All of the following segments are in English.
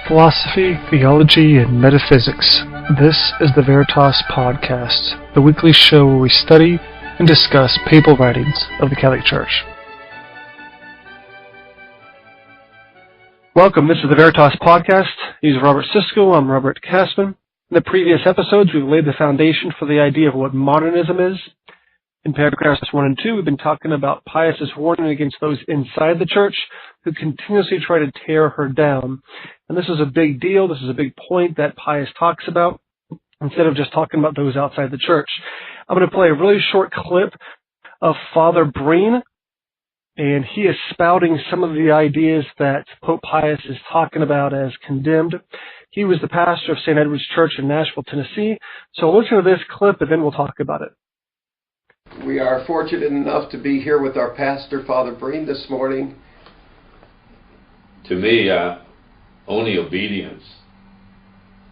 Philosophy, theology, and metaphysics. This is the Veritas Podcast, the weekly show where we study and discuss papal writings of the Catholic Church. Welcome, this is the Veritas Podcast. He's Robert Siskell, I'm Robert Caspin. In the previous episodes, we've laid the foundation for the idea of what modernism is. In paragraphs 1 and 2, we've been talking about Pius's warning against those inside the church who continuously try to tear her down. And this is a big deal. This is a big point that Pius talks about, instead of just talking about those outside the church. I'm going to play a really short clip of Father Breen, and he is spouting some of the ideas that Pope Pius is talking about as condemned. He was the pastor of St. Edward's Church in Nashville, Tennessee. So listen to this clip, and then we'll talk about it. We are fortunate enough to be here with our pastor, Father Breen, this morning. To me, only obedience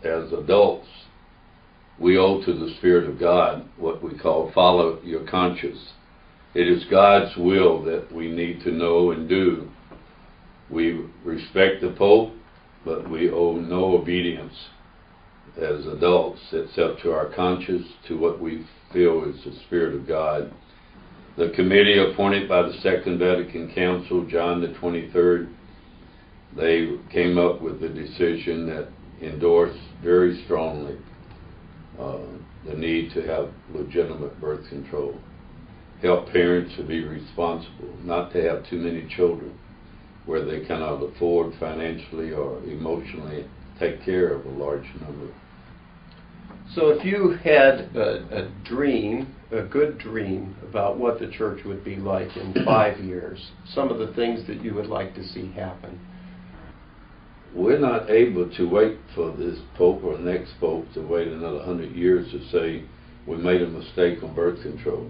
as adults. We owe to the Spirit of God what we call follow your conscience. It is God's will that we need to know and do. We respect the Pope, but we owe no obedience as adults except to our conscience, to what we feel is the Spirit of God. The committee appointed by the Second Vatican Council, John the 23rd, they came up with a decision that endorsed very strongly the need to have legitimate birth control. Help parents to be responsible, not to have too many children where they cannot afford financially or emotionally take care of a large number. So if you had a dream, a good dream, about what the church would be like in 5 years, some of the things that you would like to see happen. We're not able to wait for this Pope or next Pope to wait another 100 years to say we made a mistake on birth control,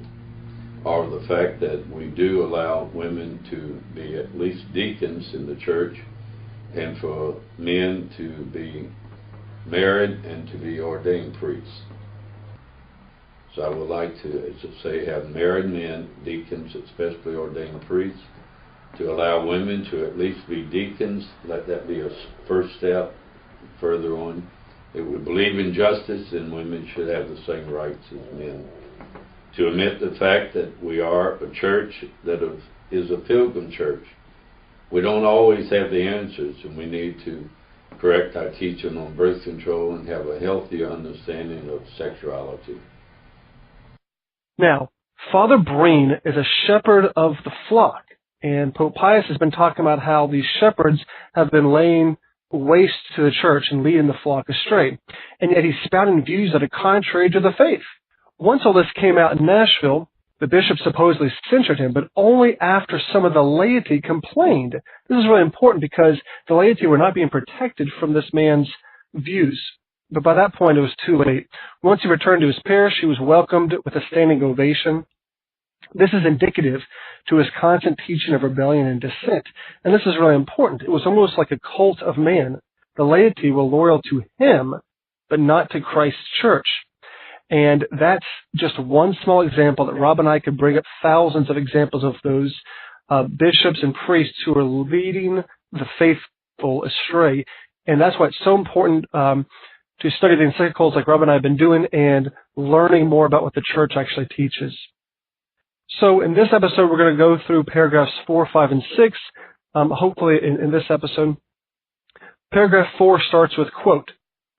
or the fact that we do allow women to be at least deacons in the church, and for men to be married and to be ordained priests. So I would like to, as I say, have married men, deacons, especially ordained priests, to allow women to at least be deacons. Let that be a first step. Further on, if we believe in justice, then women should have the same rights as men. To admit the fact that we are a church that is a pilgrim church. We don't always have the answers, and we need to correct our teaching on birth control and have a healthier understanding of sexuality. Now, Father Breen is a shepherd of the flock, and Pope Pius has been talking about how these shepherds have been laying waste to the church and leading the flock astray, and yet he's spouting views that are contrary to the faith. Once all this came out in Nashville, the bishop supposedly censured him, but only after some of the laity complained. This is really important because the laity were not being protected from this man's views. But by that point, it was too late. Once he returned to his parish, he was welcomed with a standing ovation. This is indicative to his constant teaching of rebellion and dissent. And this is really important. It was almost like a cult of man. The laity were loyal to him, but not to Christ's church. And that's just one small example that Rob and I could bring up thousands of examples of those bishops and priests who are leading the faithful astray. And that's why it's so important to study the encyclicals like Rob and I have been doing and learning more about what the church actually teaches. So in this episode, we're going to go through paragraphs 4, 5, and 6, hopefully in this episode. Paragraph 4 starts with, quote,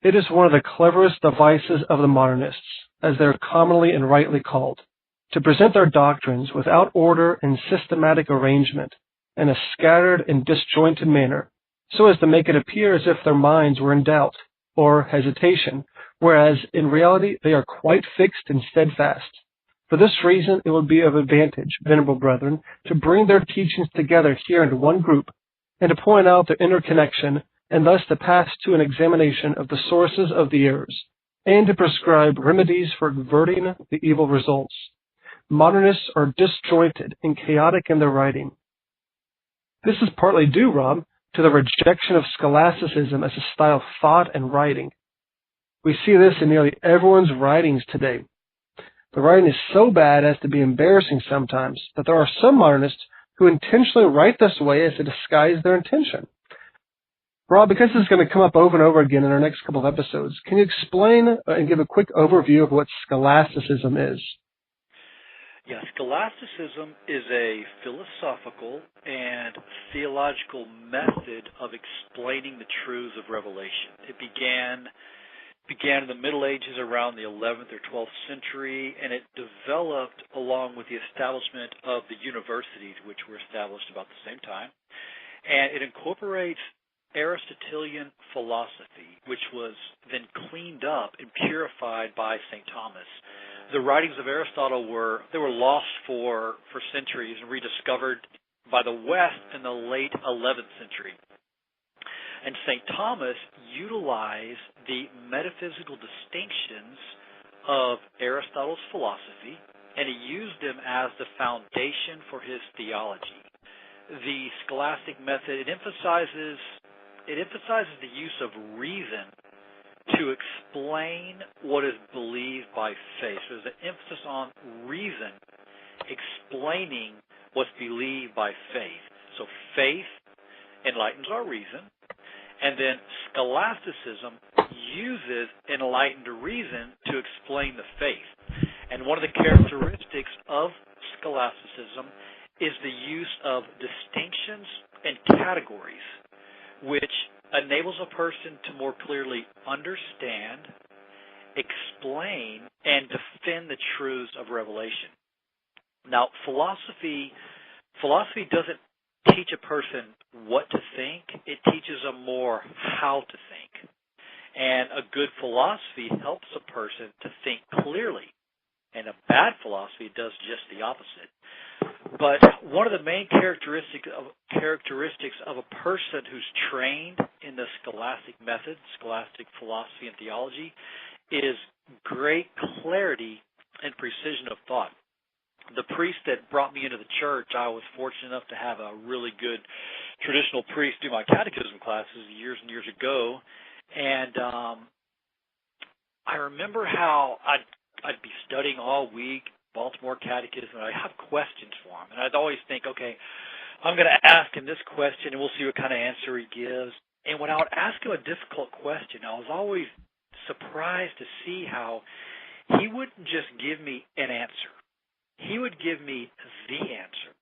"It is one of the cleverest devices of the Modernists, as they are commonly and rightly called, to present their doctrines without order and systematic arrangement, in a scattered and disjointed manner, so as to make it appear as if their minds were in doubt or hesitation, whereas in reality they are quite fixed and steadfast. For this reason, it would be of advantage, venerable brethren, to bring their teachings together here into one group, and to point out their interconnection, and thus to pass to an examination of the sources of the errors, and to prescribe remedies for averting the evil results. Modernists are disjointed and chaotic in their writing. This is partly due, Rob, to the rejection of scholasticism as a style of thought and writing. We see this in nearly everyone's writings today. The writing is so bad as to be embarrassing sometimes that there are some modernists who intentionally write this way as to disguise their intention. Rob, because this is going to come up over and over again in our next couple of episodes, can you explain and give a quick overview of what scholasticism is? Yeah, scholasticism is a philosophical and theological method of explaining the truths of revelation. It began in the Middle Ages around the 11th or 12th century, and it developed along with the establishment of the universities, which were established about the same time. And it incorporates Aristotelian philosophy, which was then cleaned up and purified by St. Thomas. The writings of Aristotle were lost for centuries and rediscovered by the West in the late 11th century. And St. Thomas utilized the metaphysical distinctions of Aristotle's philosophy, and he used them as the foundation for his theology. The scholastic method, it emphasizes the use of reason to explain what is believed by faith. So there's an emphasis on reason explaining what's believed by faith. So faith enlightens our reason, and then scholasticism uses enlightened reason to explain the faith. And one of the characteristics of scholasticism is the use of distinctions and categories, which enables a person to more clearly understand, explain, and defend the truths of revelation. Now, philosophy doesn't teach a person what to think. It teaches them more how to think. And a good philosophy helps a person to think clearly. And a bad philosophy does just the opposite. But one of the main characteristics of a person who's trained in the scholastic method, scholastic philosophy and theology, is great clarity and precision of thought. The priest that brought me into the church, I was fortunate enough to have a really good traditional priest do my catechism classes years and years ago. And I remember how I'd be studying all week, Baltimore Catechism, and I'd have questions for him. And I'd always think, okay, I'm going to ask him this question, and we'll see what kind of answer he gives. And when I would ask him a difficult question, I was always surprised to see how he wouldn't just give me an answer. He would give me the answer.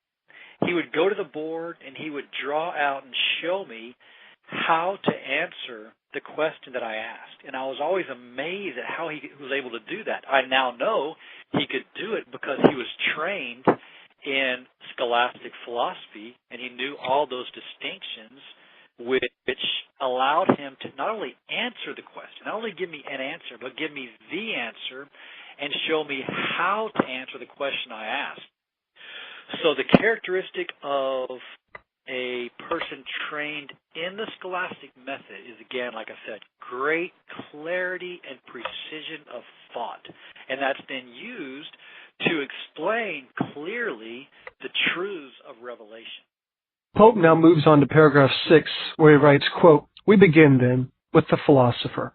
He would go to the board, and he would draw out and show me how to answer the question that I asked. And I was always amazed at how he was able to do that. I now know he could do it because he was trained in scholastic philosophy, and he knew all those distinctions, which allowed him to not only answer the question, not only give me an answer, but give me the answer and show me how to answer the question I asked. So the characteristic of a person trained in the scholastic method is, again, like I said, great clarity and precision of thought. And that's then used to explain clearly the truths of revelation. Pope now moves on to paragraph 6, where he writes, quote, "We begin, then, with the philosopher.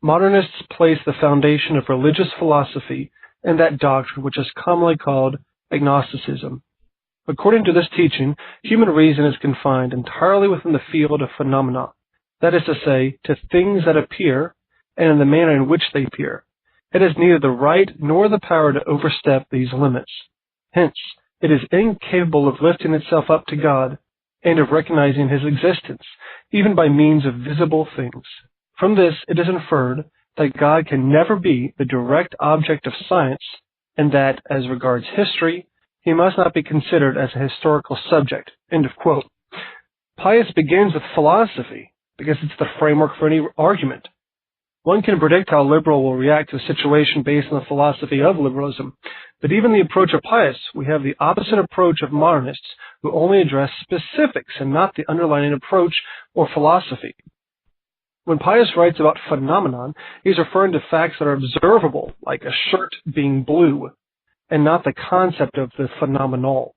Modernists place the foundation of religious philosophy in that doctrine which is commonly called agnosticism. According to this teaching, human reason is confined entirely within the field of phenomena, that is to say, to things that appear, and in the manner in which they appear. It has neither the right nor the power to overstep these limits. Hence, it is incapable of lifting itself up to God, and of recognizing His existence, even by means of visible things. From this, it is inferred that God can never be the direct object of science, and that, as regards history, He must not be considered as a historical subject." End of quote. Pius begins with philosophy because it's the framework for any argument. One can predict how liberal will react to a situation based on the philosophy of liberalism, but even the approach of Pius, we have the opposite approach of modernists who only address specifics and not the underlying approach or philosophy. When Pius writes about phenomenon, he's referring to facts that are observable, like a shirt being blue, and not the concept of the phenomenal.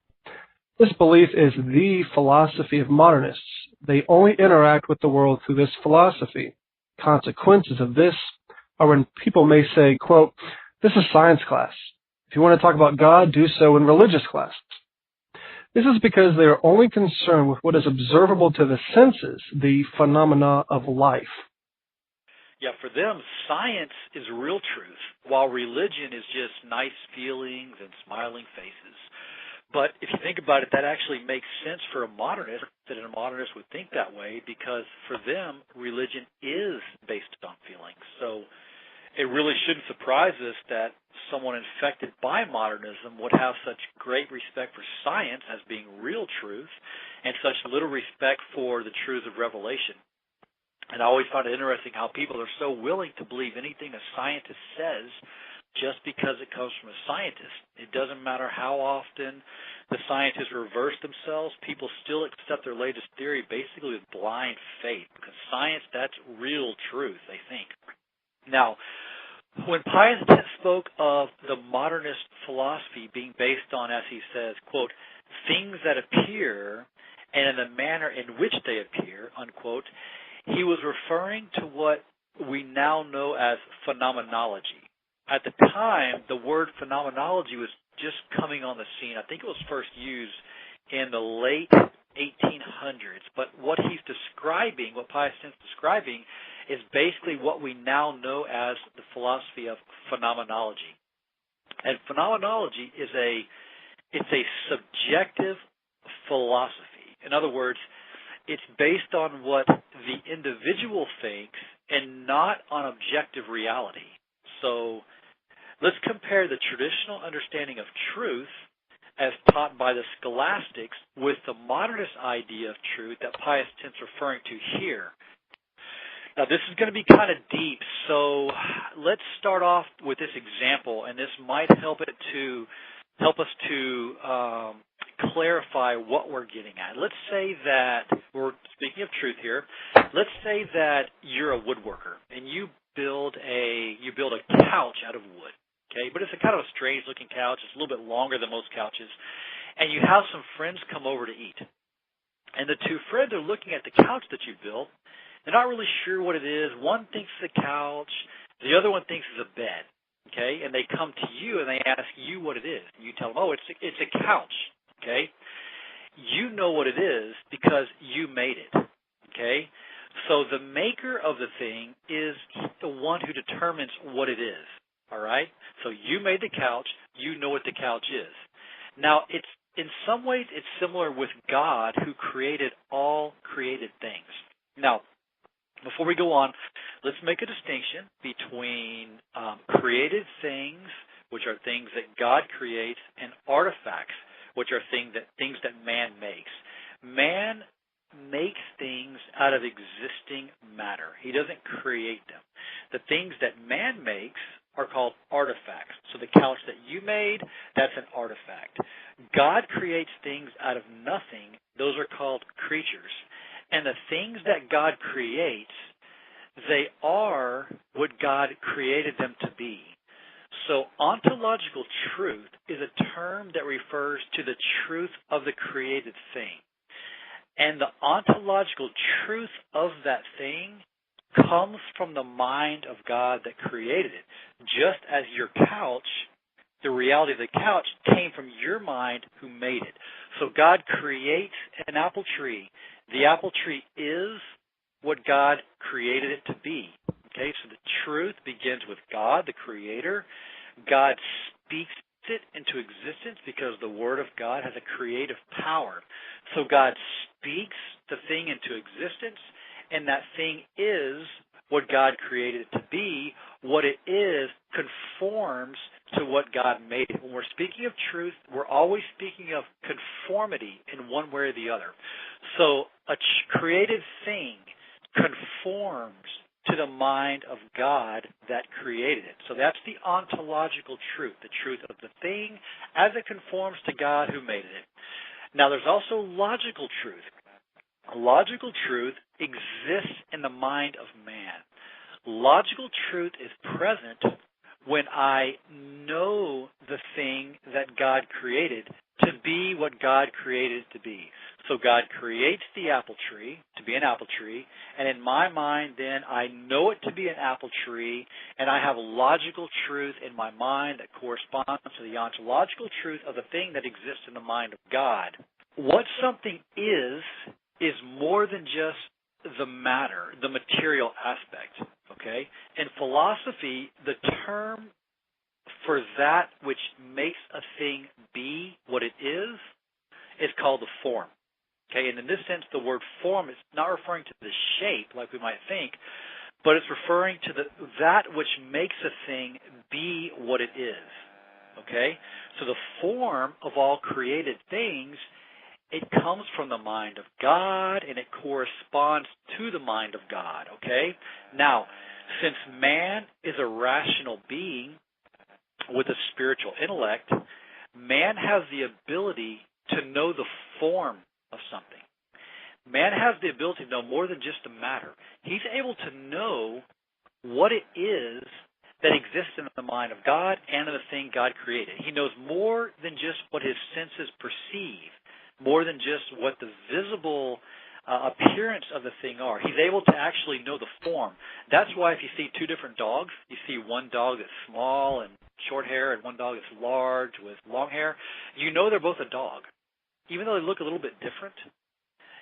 This belief is the philosophy of modernists. They only interact with the world through this philosophy. Consequences of this are when people may say, quote, "This is science class. If you want to talk about God, do so in religious class." This is because they are only concerned with what is observable to the senses, the phenomena of life. Yeah, for them, science is real truth, while religion is just nice feelings and smiling faces. But if you think about it, that actually makes sense for a modernist, that a modernist would think that way, because for them, religion is based on feelings. So it really shouldn't surprise us that someone infected by modernism would have such great respect for science as being real truth and such little respect for the truths of revelation. And I always find it interesting how people are so willing to believe anything a scientist says just because it comes from a scientist. It doesn't matter how often the scientists reverse themselves, people still accept their latest theory basically with blind faith, because science, that's real truth, they think. Now, when Pius X spoke of the modernist philosophy being based on, as he says, quote, things that appear and in the manner in which they appear, unquote, he was referring to what we now know as phenomenology. At the time, the word phenomenology was just coming on the scene. I think it was first used in the late 1800s. But what he's describing, what Pius X is describing, is basically what we now know as the philosophy of phenomenology. And phenomenology is a subjective philosophy. In other words, it's based on what the individual thinks and not on objective reality. So let's compare the traditional understanding of truth as taught by the scholastics with the modernist idea of truth that Pius X is referring to here. Now, this is going to be kind of deep, so let's start off with this example, and this might help us to clarify what we're getting at. Let's say that, we're speaking of truth here, let's say that you're a woodworker, and you build a couch out of wood, okay? But it's a kind of a strange-looking couch. It's a little bit longer than most couches, and you have some friends come over to eat. And the two friends are looking at the couch that you built. They're not really sure what it is. One thinks it's a couch. The other one thinks it's a bed, okay? And they come to you and they ask you what it is. And you tell them, oh, it's a couch, okay? You know what it is because you made it, okay? So the maker of the thing is the one who determines what it is, all right? So you made the couch. You know what the couch is. Now, in some ways, it's similar with God, who created all created things. Now, before we go on, let's make a distinction between created things, which are things that God creates, and artifacts, which are things that man makes. Man makes things out of existing matter. He doesn't create them. The things that man makes are called artifacts. So the couch that you made, that's an artifact. God creates things out of nothing. Those are called creatures. And the things that God creates, they are what God created them to be. So ontological truth is a term that refers to the truth of the created thing. And the ontological truth of that thing comes from the mind of God that created it. Just as your couch, the reality of the couch came from your mind who made it. So God creates an apple tree. The apple tree is what God created it to be. Okay, so the truth begins with God, the Creator. God speaks it into existence because the Word of God has a creative power. So God speaks the thing into existence, and that thing is what God created it to be. What it is conforms to what God made it. When we're speaking of truth, we're always speaking of conformity in one way or the other. So a created thing conforms to the mind of God that created it. So that's the ontological truth, the truth of the thing as it conforms to God who made it. Now there's also logical truth. Logical truth exists in the mind of man. Logical truth is present when I know the thing that God created to be what God created it to be. So God creates the apple tree to be an apple tree, and in my mind then I know it to be an apple tree, and I have logical truth in my mind that corresponds to the ontological truth of the thing that exists in the mind of God. what something is more than just the matter, the material aspect, okay? In philosophy, the term for that which makes a thing be what it is called the form, okay? And in this sense, the word form is not referring to the shape like we might think, but it's referring to that which makes a thing be what it is, okay? So the form of all created things, it comes from the mind of God, and it corresponds to the mind of God, okay? Now, since man is a rational being with a spiritual intellect, man has the ability to know the form of something. Man has the ability to know more than just a matter. He's able to know what it is that exists in the mind of God and in the thing God created. He knows more than just what his senses perceive, more than just what the visible appearance of the thing are. He's able to actually know the form. That's why if you see two different dogs, you see one dog that's small and short hair and one dog that's large with long hair, you know they're both a dog. Even though they look a little bit different,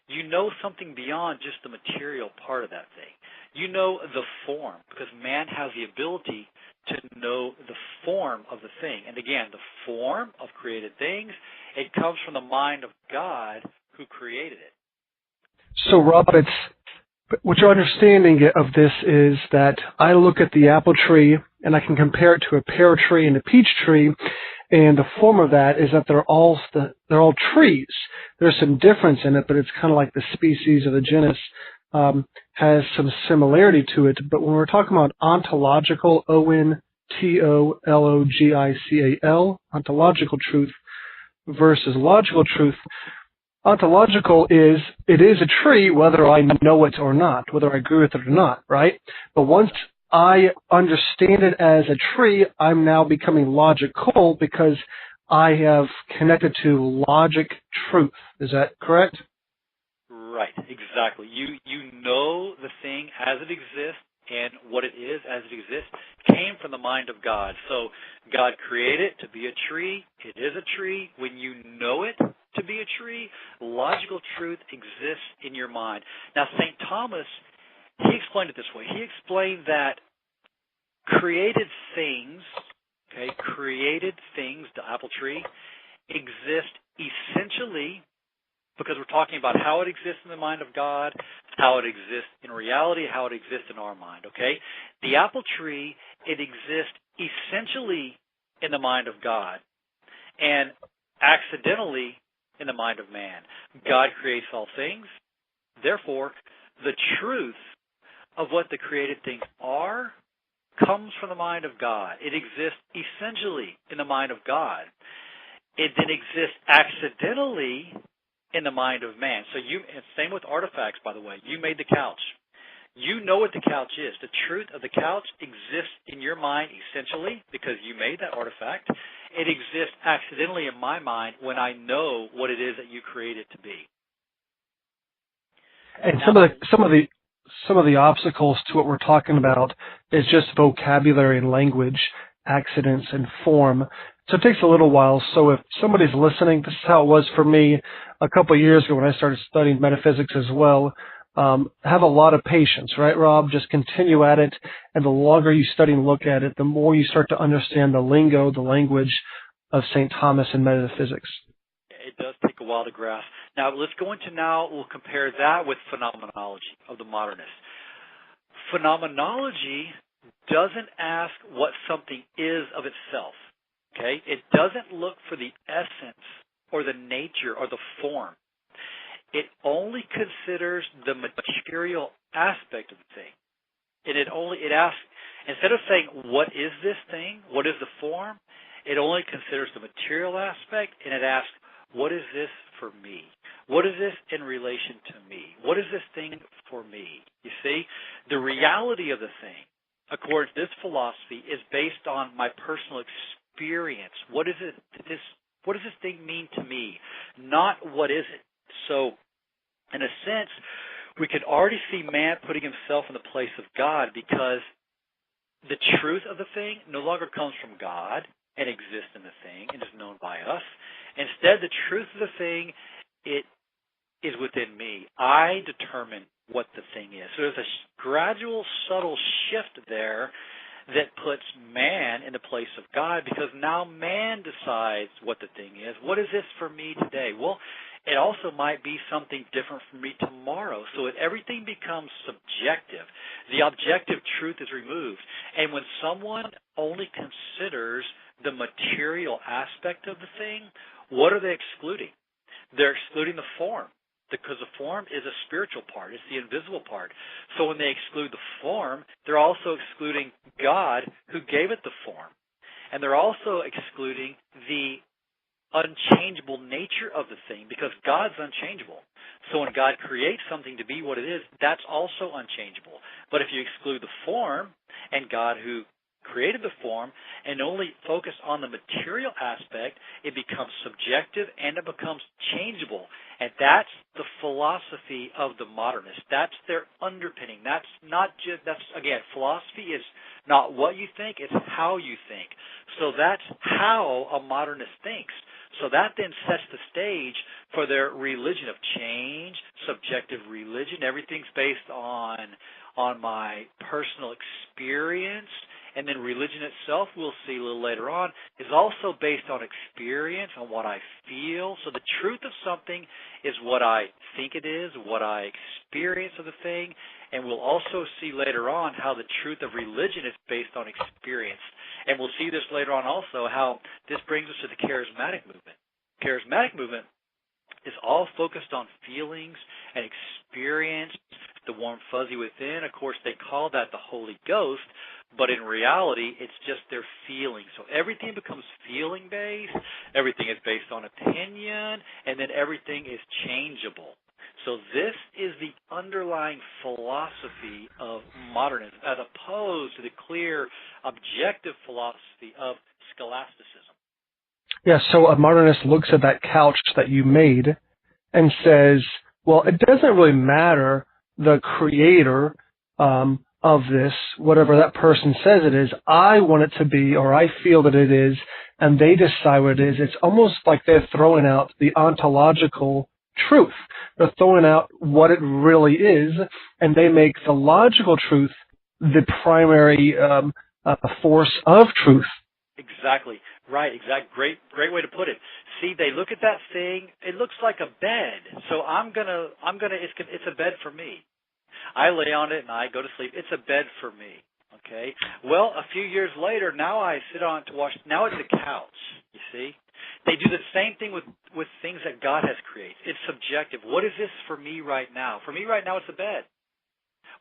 you know something beyond just the material part of that thing. You know the form, because man has the ability to know the form of the thing. And again, the form of created things, it comes from the mind of God who created it. So, Rob, what your understanding of this is that I look at the apple tree and I can compare it to a pear tree and a peach tree, and the form of that is that they're all trees. There's some difference in it, but it's kind of like the species or the genus has some similarity to it. But when we're talking about ontological, ontological, ontological truth versus logical truth, ontological is, it is a tree whether I know it or not, whether I agree with it or not, right? But once I understand it as a tree, I'm now becoming logical because I have connected to logic truth. Is that correct? Right, exactly. You know the thing as it exists, and what it is as it exists came from the mind of God. So God created it to be a tree. It is a tree. When you know it to be a tree, logical truth exists in your mind. Now, St. Thomas, he explained it this way. He explained that created things, the apple tree, exist essentially, because we're talking about how it exists in the mind of God, how it exists in reality, how it exists in our mind, okay? The apple tree, it exists essentially in the mind of God and accidentally in the mind of man. God creates all things. Therefore, the truth of what the created things are comes from the mind of God. It exists essentially in the mind of God. It then exists accidentally in the mind of man. So and same with artifacts, by the way. You made the couch. You know what the couch is. The truth of the couch exists in your mind essentially because you made that artifact. It exists accidentally in my mind when I know what it is that you created to be. And some of the obstacles to what we're talking about is just vocabulary and language, accidents and form. So it takes a little while. So if somebody's listening, this is how it was for me a couple of years ago when I started studying metaphysics as well. Have a lot of patience, right, Rob? Just continue at it. And the longer you study and look at it, the more you start to understand the lingo, the language of St. Thomas and metaphysics. It does take a while to grasp. Now, we'll compare that with phenomenology of the Modernists. Phenomenology doesn't ask what something is of itself, okay? It doesn't look for the essence or the nature or the form. It only considers the material aspect of the thing. And it asks, instead of saying, what is this thing? What is the form? It only considers the material aspect, and it asks, what is this for me? What is this in relation to me? What is this thing for me? You see, the reality of the thing, according to this philosophy, is based on my personal experience. What does this thing mean to me? Not what is it. So, in a sense, we can already see man putting himself in the place of God because the truth of the thing no longer comes from God and exists in the thing and is known by us. Instead, the truth of the thing it is within me. I determine what the thing is. So there's a gradual, subtle shift there that puts man in the place of God, because now man decides what the thing is. What is this for me today? Well, it also might be something different for me tomorrow. So everything becomes subjective. The objective truth is removed. And when someone only considers the material aspect of the thing, what are they excluding? They're excluding the form, because the form is a spiritual part. It's the invisible part. So when they exclude the form, they're also excluding God who gave it the form. And they're also excluding the unchangeable nature of the thing, because God's unchangeable. So when God creates something to be what it is, that's also unchangeable. But if you exclude the form and God who created the form and only focus on the material aspect, it becomes subjective and it becomes changeable. And that's the philosophy of the modernists. That's their underpinning. That's again, philosophy is not what you think, it's how you think. So that's how a modernist thinks. So that then sets the stage for their religion of change, subjective religion. Everything's based on my personal experience. And then religion itself, we'll see a little later on, is also based on experience, on what I feel. So the truth of something is what I think it is, what I experience of the thing. And we'll also see later on how the truth of religion is based on experience. And we'll see this later on also, how this brings us to the charismatic movement. Charismatic movement is all focused on feelings and experience, the warm fuzzy within. Of course, they call that the Holy Ghost, but in reality, it's just their feelings. So everything becomes feeling-based, everything is based on opinion, and then everything is changeable. So this is the underlying philosophy of modernism, as opposed to the clear, objective philosophy of scholasticism. Yeah, so a modernist looks at that couch that you made and says, well, it doesn't really matter the creator of this, whatever that person says it is. I want it to be, or I feel that it is, and they decide what it is. It's almost like they're throwing out the ontological truth. They're throwing out what it really is, and they make the logical truth the primary force of truth. Exactly. Right. Exactly. Great way to put it. See, they look at that thing. It looks like a bed. So it's a bed for me. I lay on it and I go to sleep. It's a bed for me. Okay. Well, a few years later, now I sit on it to watch. Now it's a couch. You see, they do the same thing with things that God has created. It's subjective. What is this for me right now? For me right now, it's a bed.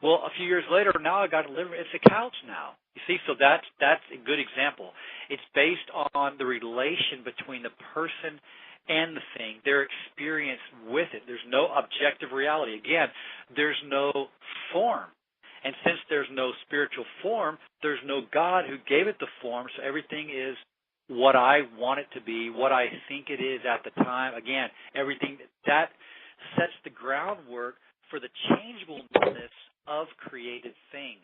Well, a few years later, now I got a living room. It's a couch now. You see, so that's a good example. It's based on the relation between the person and the thing, their experience with it. There's no objective reality. Again, there's no form. And since there's no spiritual form, there's no God who gave it the form, so everything is what I want it to be, what I think it is at the time. Again, everything that sets the groundwork for the changeableness of created things.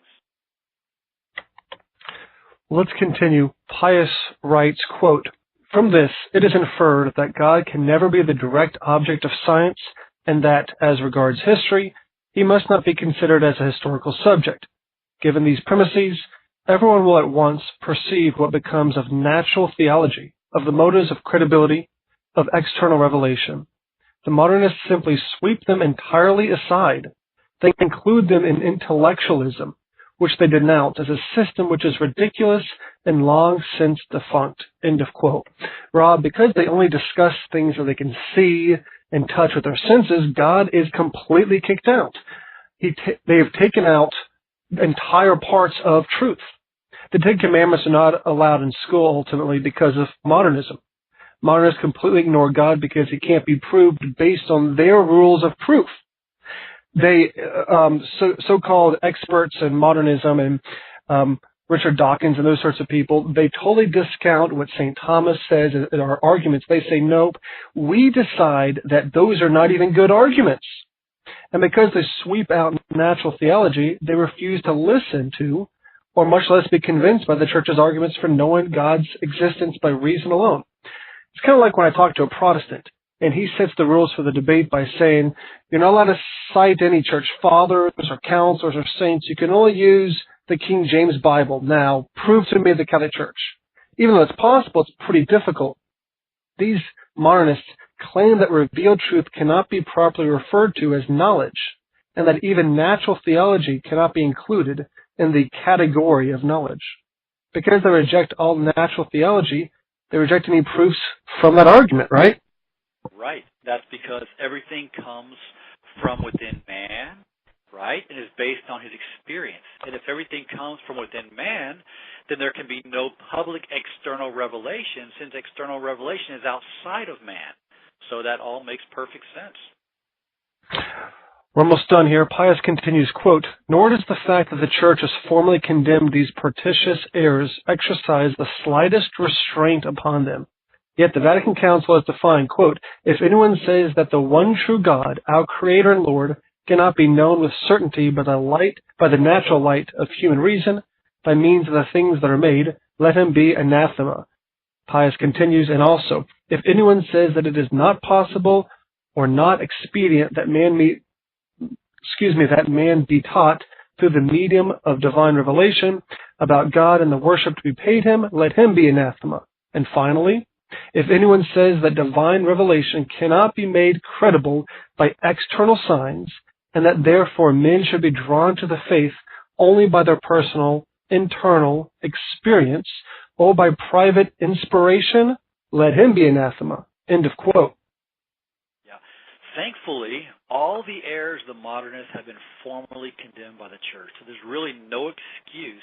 Let's continue. Pius writes, quote, "From this, it is inferred that God can never be the direct object of science, and that, as regards history, he must not be considered as a historical subject. Given these premises, everyone will at once perceive what becomes of natural theology, of the motives of credibility, of external revelation. The modernists simply sweep them entirely aside. They include them in intellectualism, which they denounce as a system which is ridiculous and long since defunct." End of quote. Rob, because they only discuss things that they can see and touch with their senses, God is completely kicked out. They have taken out entire parts of truth. The Ten Commandments are not allowed in school ultimately because of modernism. Modernists completely ignore God because he can't be proved based on their rules of proof. They, so-called experts in modernism and Richard Dawkins and those sorts of people, they totally discount what St. Thomas says in our arguments. They say, nope, we decide that those are not even good arguments. And because they sweep out natural theology, they refuse to listen to, or much less be convinced by the church's arguments for knowing God's existence by reason alone. It's kind of like when I talk to a Protestant. And he sets the rules for the debate by saying, you're not allowed to cite any church fathers or counselors or saints. You can only use the King James Bible. Now, prove to me the Catholic Church. Even though it's possible, it's pretty difficult. These modernists claim that revealed truth cannot be properly referred to as knowledge, and that even natural theology cannot be included in the category of knowledge. Because they reject all natural theology, they reject any proofs from that argument, right? Right. That's because everything comes from within man, right, and is based on his experience. And if everything comes from within man, then there can be no public external revelation, since external revelation is outside of man. So that all makes perfect sense. We're almost done here. Pius continues, quote, nor does the fact that the Church has formally condemned these pernicious errors exercise the slightest restraint upon them. Yet the Vatican Council has defined, quote, if anyone says that the one true God, our Creator and Lord, cannot be known with certainty by the natural light of human reason, by means of the things that are made, let him be anathema. Pius continues, and also, if anyone says that it is not possible or not expedient that man be taught through the medium of divine revelation about God and the worship to be paid him, let him be anathema. And finally, if anyone says that divine revelation cannot be made credible by external signs, and that therefore men should be drawn to the faith only by their personal, internal experience, or by private inspiration, let him be anathema. End of quote. Yeah. Thankfully, all the errors of the modernists have been formally condemned by the Church. So there's really no excuse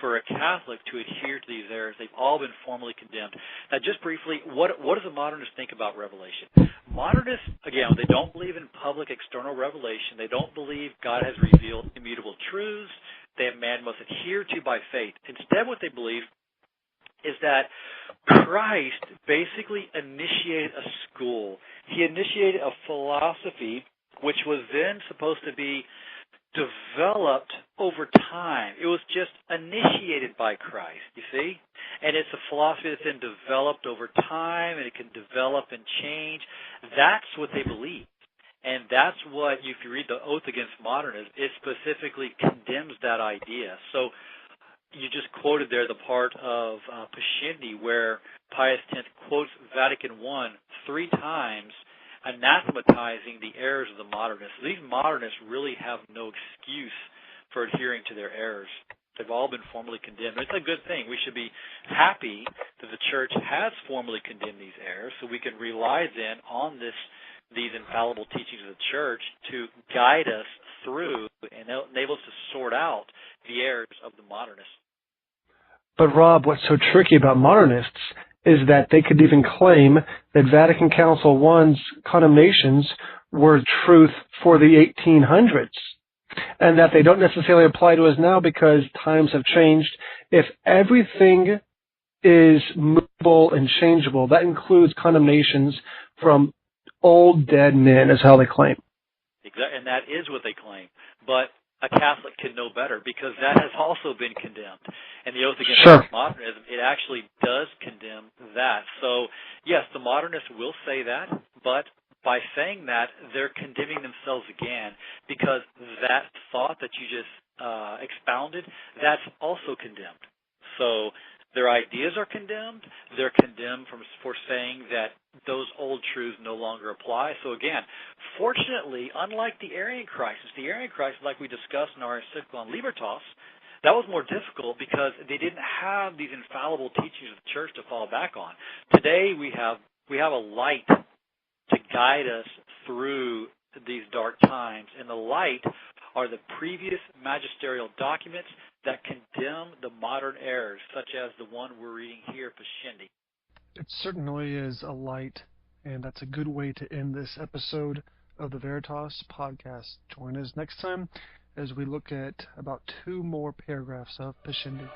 for a Catholic to adhere to these errors. They've all been formally condemned. Now, just briefly, what does a modernist think about revelation? Modernists, again, they don't believe in public external revelation. They don't believe God has revealed immutable truths that man must adhere to by faith. Instead, what they believe is that Christ basically initiated a school. He initiated a philosophy which was then supposed to be developed over time. It was just initiated by Christ, you see? And it's a philosophy that's been developed over time, and it can develop and change. That's what they believe. And that's what, if you read the Oath Against Modernism, it specifically condemns that idea. So you just quoted there the part of Pascendi where Pius X quotes Vatican I 3 times, anathematizing the errors of the modernists. These modernists really have no excuse for adhering to their errors. They've all been formally condemned. It's a good thing. We should be happy that the Church has formally condemned these errors, so we can rely then on these infallible teachings of the Church to guide us through and enable us to sort out the errors of the modernists. But Rob, what's so tricky about modernists is that they could even claim that Vatican Council I's condemnations were truth for the 1800s, and that they don't necessarily apply to us now because times have changed. If everything is movable and changeable, that includes condemnations from old dead men, is how they claim. Exactly, and that is what they claim. But a Catholic can know better because that has also been condemned. And the Oath Against Modernism, it actually does condemn that. So, yes, the modernists will say that, but by saying that, they're condemning themselves again because that thought that you just expounded, that's also condemned. So their ideas are condemned. They're condemned for saying that those old truths no longer apply. So again, fortunately, unlike the Arian crisis, like we discussed in our encyclical on Libertas, that was more difficult because they didn't have these infallible teachings of the Church to fall back on. Today we have a light to guide us through these dark times, and the light are the previous magisterial documents that condemn the modern errors, such as the one we're reading here, Pascendi. It certainly is a light, and that's a good way to end this episode of the Veritas podcast. Join us next time as we look at about 2 more paragraphs of Pascendi.